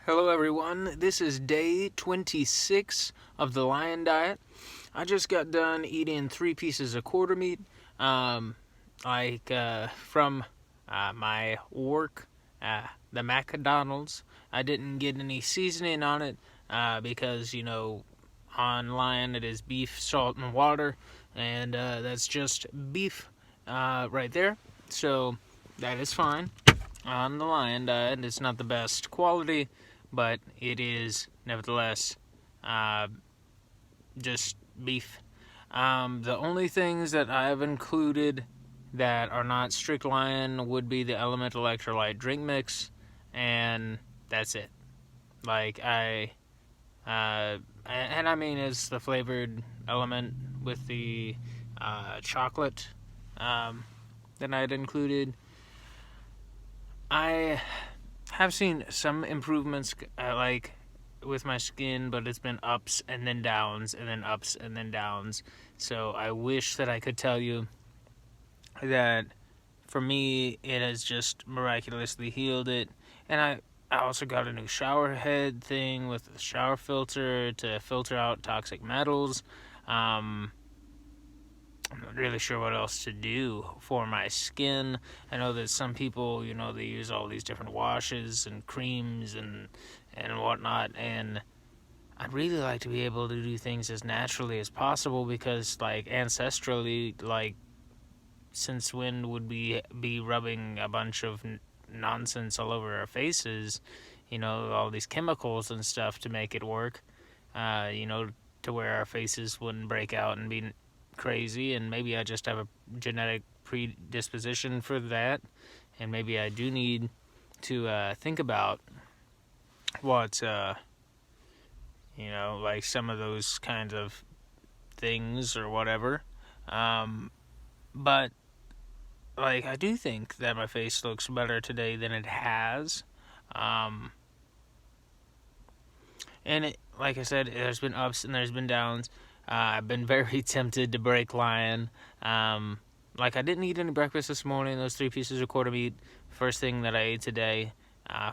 Hello everyone, this is day 26 of the Lion Diet. I just got done eating 3 pieces of quarter meat, from my work, the McDonald's. I didn't get any seasoning on it because, on Lion it is beef, salt, and water, and that's just beef right there. So that is fine. On the Lion Diet, it's not the best quality, but it is nevertheless uh, just beef. The only things that I've included that are not strict Lion would be the Elemental Electrolyte drink mix, and that's it. Like and I mean, it's the flavored element with the chocolate that I had included. I have seen some improvements, like with my skin, but it's been ups and then downs, and then ups and then downs. So I wish that I could tell you that for me, it has just miraculously healed it. And I also got a new shower head thing with a shower filter to filter out toxic metals. Um, I'm not really sure what else to do for my skin. I know that some people, they use all these different washes and creams and whatnot, and I'd really like to be able to do things as naturally as possible because, like, ancestrally, like, since when would we be rubbing a bunch of nonsense all over our faces? All these chemicals and stuff to make it work. Uh, you know, to where our faces wouldn't break out and be crazy, and maybe I just have a genetic predisposition for that, and maybe I do need to think about what like some of those kinds of things or whatever. But like, I do think that my face looks better today than it has. Um, and like I said, there's been ups and there's been downs. I've been very tempted to break Lion. Like, I didn't eat any breakfast this morning. Those 3 pieces of quarter meat, first thing that I ate today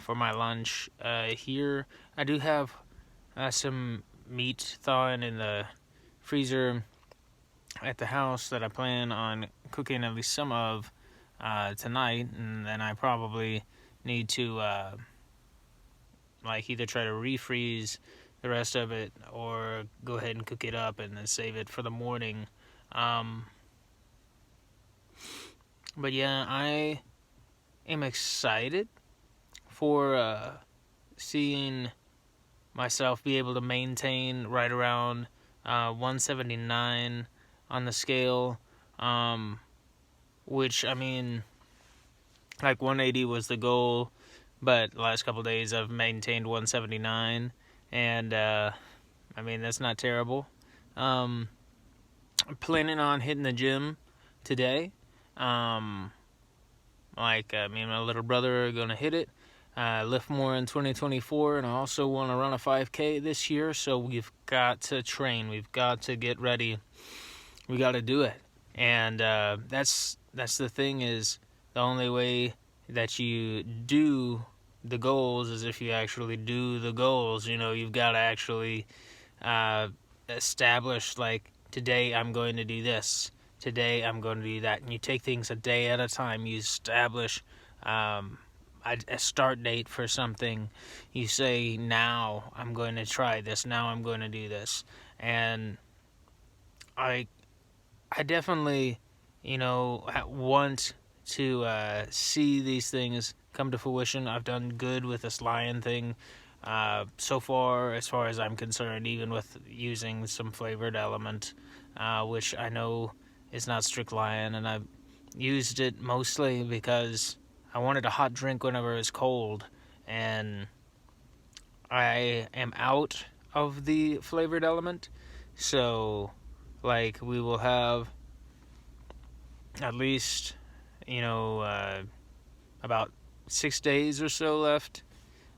for my lunch. Here, I do have some meat thawing in the freezer at the house that I plan on cooking at least some of tonight, and then I probably need to either try to refreeze the rest of it or go ahead and cook it up and then save it for the morning. Um, but yeah, I am excited for seeing myself be able to maintain right around 179 on the scale, which, I mean, like 180 was the goal, but the last couple of days I've maintained 179, and I mean, that's not terrible. I'm planning on hitting the gym today. Me and my little brother are going to hit it. Lift more in 2024, and I also want to run a 5K this year, so we've got to train. We've got to get ready. We got to do it. And that's the thing, is the only way that you do the goals is if you actually do the goals. You've got to actually establish, like, today I'm going to do this. Today I'm going to do that. And you take things a day at a time. You establish a start date for something. You say, now I'm going to try this. Now I'm going to do this. And I definitely, want to see these things come to fruition. I've done good with this Lion thing so far as I'm concerned, even with using some flavored element, which I know is not strict Lion, and I've used it mostly because I wanted a hot drink whenever it's cold, and I am out of the flavored element, so, like, we will have at least, about 6 days or so left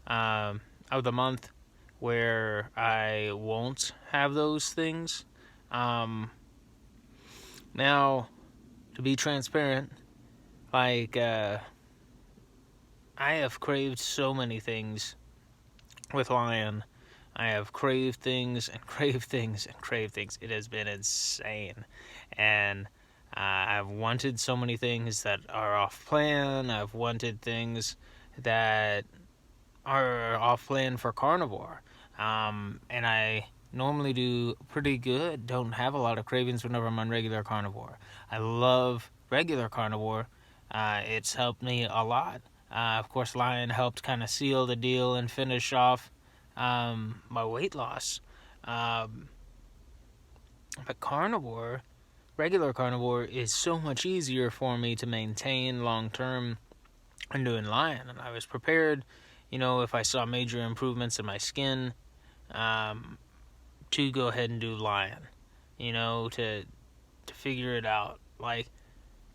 of the month where I won't have those things. Now, to be transparent, like, I have craved so many things with Lion, I have craved things and craved things and craved things. It has been insane. And I've wanted so many things that are off plan. I've wanted things that are off plan for carnivore. And I normally do pretty good. Don't have a lot of cravings whenever I'm on regular carnivore. I love regular carnivore. It's helped me a lot. Of course, Lion helped kind of seal the deal and finish off my weight loss. Um, but carnivore, regular carnivore, is so much easier for me to maintain long term than doing Lion. And I was prepared, if I saw major improvements in my skin, um, to go ahead and do Lion, to figure it out.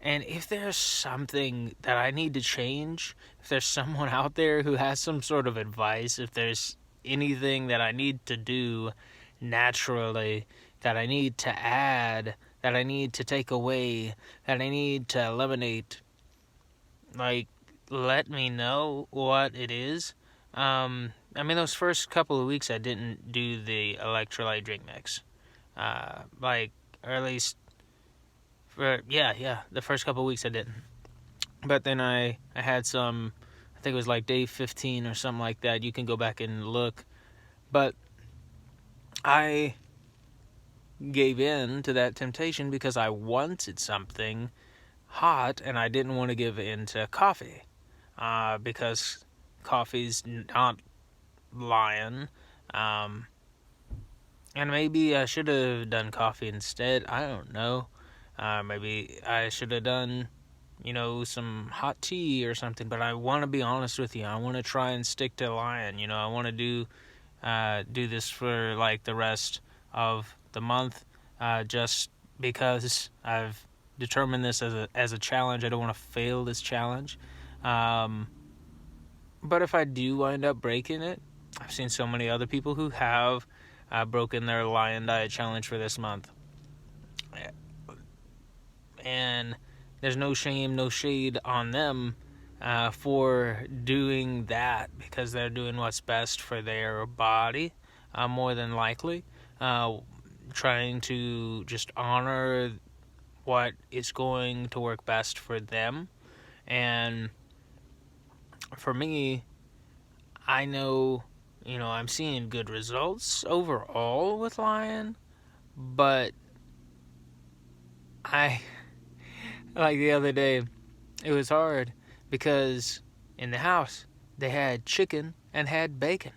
And if there's something that I need to change, if there's someone out there who has some sort of advice, if there's anything that I need to do naturally, that I need to add, that I need to take away, that I need to eliminate, let me know what it is. Those first couple of weeks I didn't do the electrolyte drink mix. Or at least, the first couple of weeks I didn't. But then I had some, I think it was like day 15 or something like that. You can go back and look. But I gave in to that temptation because I wanted something hot and I didn't want to give in to coffee. Because coffee's not Lion. And maybe I should have done coffee instead. I don't know. Maybe I should have done, some hot tea or something. But I want to be honest with you. I want to try and stick to Lion. I want to do this for like the rest of the month. Just because I've determined this as a challenge. I don't want to fail this challenge. But if I do wind up breaking it, I've seen so many other people who have broken their Lion Diet challenge for this month. And there's no shame, no shade on them for doing that because they're doing what's best for their body, more than likely. Trying to just honor what is going to work best for them. And for me, I know, I'm seeing good results overall with Lion, but like the other day, it was hard because in the house, they had chicken and had bacon.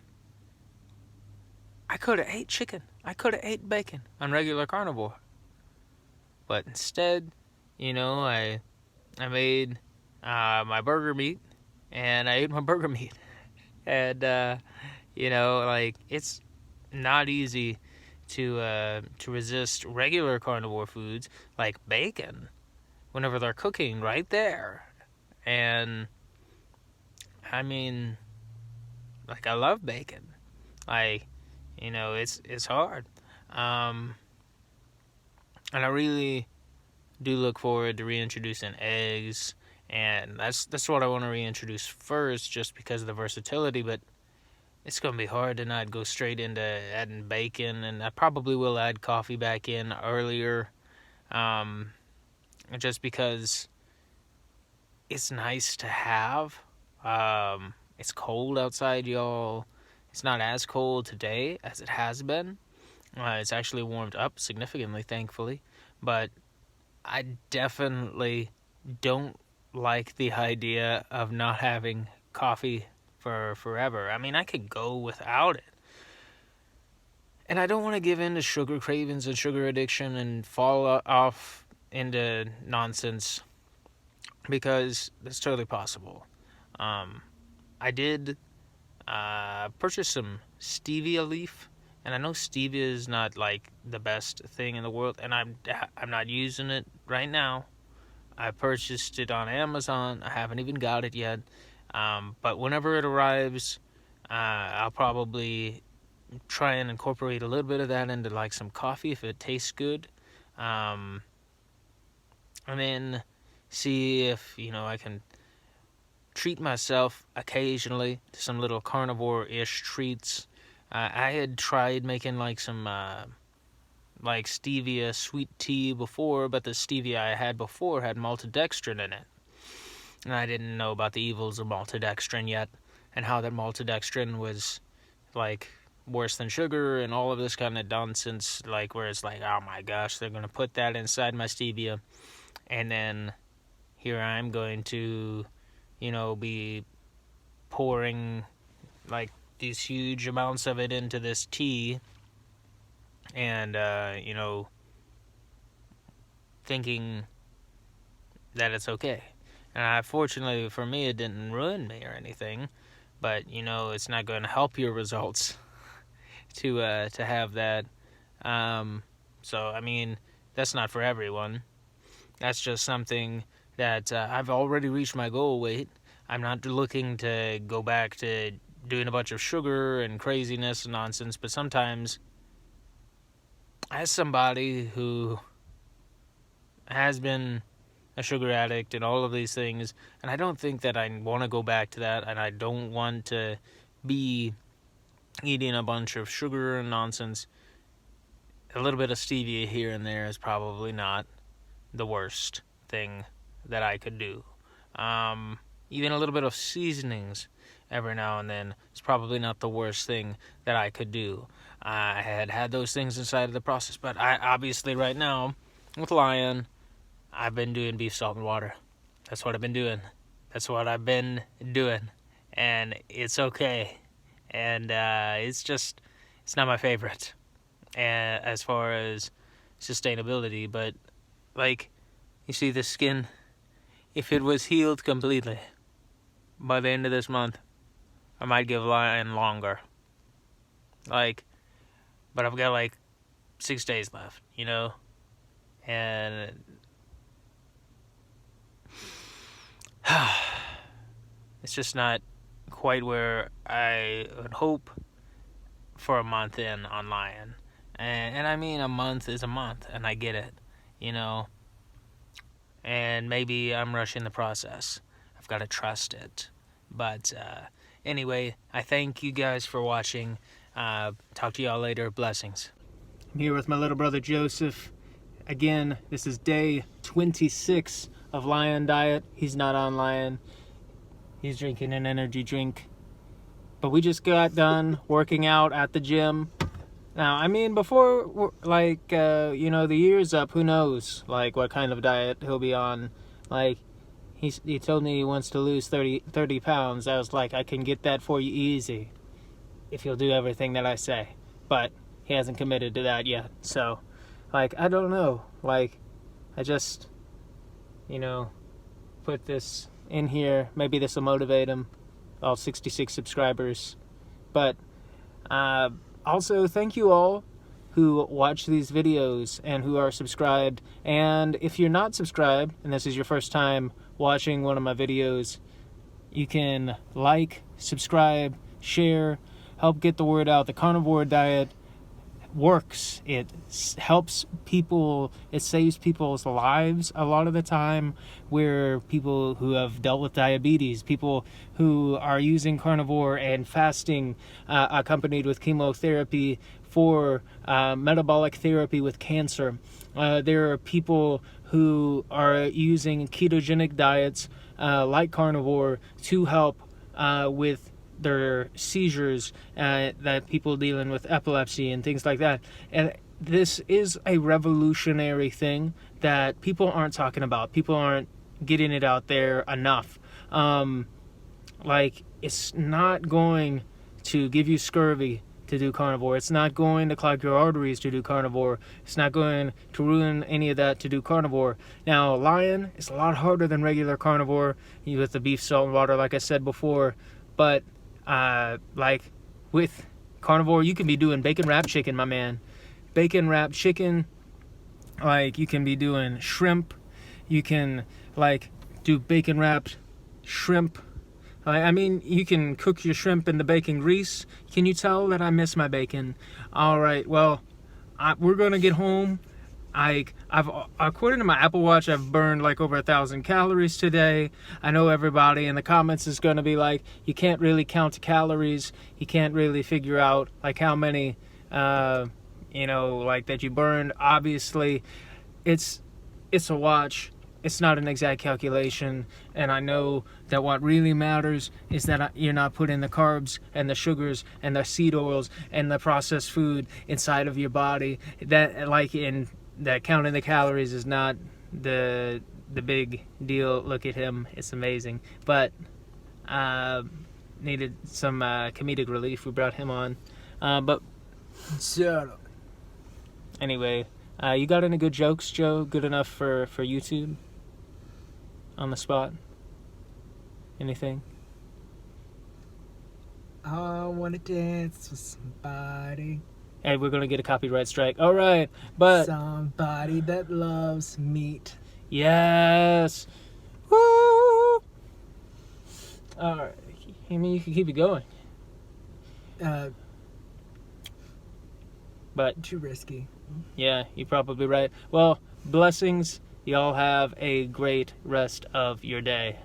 I could have ate chicken. I could have ate bacon on regular carnivore. But instead, I made my burger meat and I ate my burger meat. And, it's not easy to resist regular carnivore foods like bacon whenever they're cooking right there. And, I love bacon. It's hard. And I really do look forward to reintroducing eggs. And that's what I want to reintroduce first, just because of the versatility. But it's going to be hard to not go straight into adding bacon. And I probably will add coffee back in earlier. Just because it's nice to have. It's cold outside, y'all. It's not as cold today as it has been. It's actually warmed up significantly, thankfully. But I definitely don't like the idea of not having coffee for forever. I could go without it. And I don't want to give in to sugar cravings and sugar addiction and fall off into nonsense, because that's totally possible. I did purchase some stevia leaf, and I know stevia is not like the best thing in the world, and I'm not using it right now. I purchased it on Amazon. I haven't even got it yet. But whenever it arrives, I'll probably try and incorporate a little bit of that into like some coffee if it tastes good. And then see if, I can treat myself occasionally to some little carnivore-ish treats. I had tried making like some like stevia sweet tea before, but the stevia I had before had maltodextrin in it. And I didn't know about the evils of maltodextrin yet, and how that maltodextrin was like worse than sugar and all of this kind of nonsense, like where it's like, oh my gosh, they're gonna put that inside my stevia, and then here I'm going to, be pouring like these huge amounts of it into this tea, and thinking that it's okay. And fortunately for me, it didn't ruin me or anything, but it's not going to help your results to have that. So I mean, that's not for everyone. That's just something that I've already reached my goal weight. I'm not looking to go back to doing a bunch of sugar and craziness and nonsense, but sometimes, as somebody who has been a sugar addict and all of these things, and I don't think that I want to go back to that, and I don't want to be eating a bunch of sugar and nonsense, a little bit of stevia here and there is probably not the worst thing that I could do. Even a little bit of seasonings every now and then is probably not the worst thing that I could do. I had those things inside of the process, but I obviously right now, with Lion, I've been doing beef, salt, and water. That's what I've been doing. And it's okay. And it's not my favorite. And as far as sustainability, but like, you see, the skin, if it was healed completely by the end of this month, I might give Lion longer. But I've got 6 days left, and it's just not quite where I would hope for a month in on Lion. And I mean, a month is a month, and I get it, and maybe I'm rushing the process. I've got to trust it. But anyway, I thank you guys for watching. Talk to y'all later. Blessings. I'm here with my little brother Joseph. Again, this is day 26 of Lion Diet. He's not on Lion. He's drinking an energy drink. But we just got done working out at the gym. Now, I mean, before, the year's up, who knows, what kind of diet he'll be on. He told me he wants to lose 30 pounds. I was like, I can get that for you easy if you'll do everything that I say. But he hasn't committed to that yet. So, I don't know. I just, put this in here. Maybe this will motivate him. All 66 subscribers. But, also, thank you all who watch these videos and who are subscribed. And if you're not subscribed, and this is your first time watching one of my videos, you can subscribe, share, help get the word out. The carnivore diet works. It helps people. It saves people's lives a lot of the time, where people who have dealt with diabetes, people who are using carnivore and fasting accompanied with chemotherapy for metabolic therapy with cancer. There are people who are using ketogenic diets like carnivore to help with their seizures, that people dealing with epilepsy and things like that. And this is a revolutionary thing that people aren't talking about. People aren't getting it out there enough. It's not going to give you scurvy to do carnivore. It's not going to clog your arteries to do carnivore. It's not going to ruin any of that to do carnivore. Now, Lion is a lot harder than regular carnivore with the beef, salt, and water, like I said before. But with carnivore, you can be doing bacon wrapped chicken, my man. Bacon wrapped chicken. You can be doing shrimp. You can do bacon wrapped shrimp. You can cook your shrimp in the bacon grease. Can you tell that I miss my bacon? All right, well, we're going to get home. According to my Apple Watch, I've burned like over 1,000 calories today. I know everybody in the comments is going to be like, you can't really count calories. You can't really figure out like how many, like that you burned. Obviously, it's a watch. It's not an exact calculation, and I know that what really matters is that you're not putting the carbs and the sugars and the seed oils and the processed food inside of your body. That counting the calories is not the big deal. Look at him, it's amazing. But needed some comedic relief. We brought him on, but Shut up. anyway, you got any good jokes, Joe? Good enough for YouTube? On the spot? Anything? I wanna dance with somebody. Hey, we're gonna get a copyright strike. All right, but Somebody that loves meat. yes. Woo! All right. I mean, you can keep it going, but Too risky. yeah, you're probably right. Well, blessings. Y'all have a great rest of your day.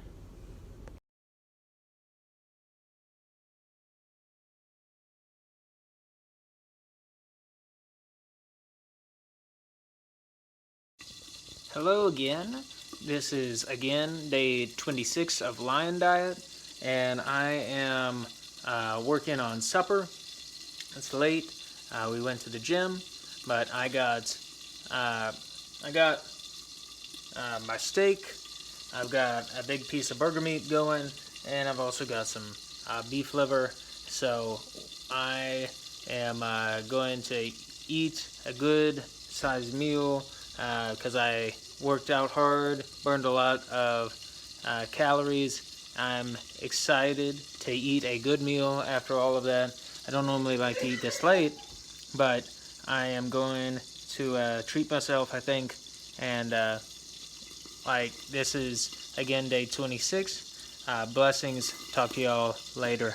Hello again. This is again day 26 of Lion Diet, and I am working on supper. It's late. We went to the gym, but I got my steak. I've got a big piece of burger meat going, and I've also got some beef liver. So I am going to eat a good sized meal because I worked out hard, burned a lot of calories. I'm excited to eat a good meal after all of that. I don't normally like to eat this late, but I am going to treat myself, I think, and this is again day 26. Blessings. Talk to y'all later.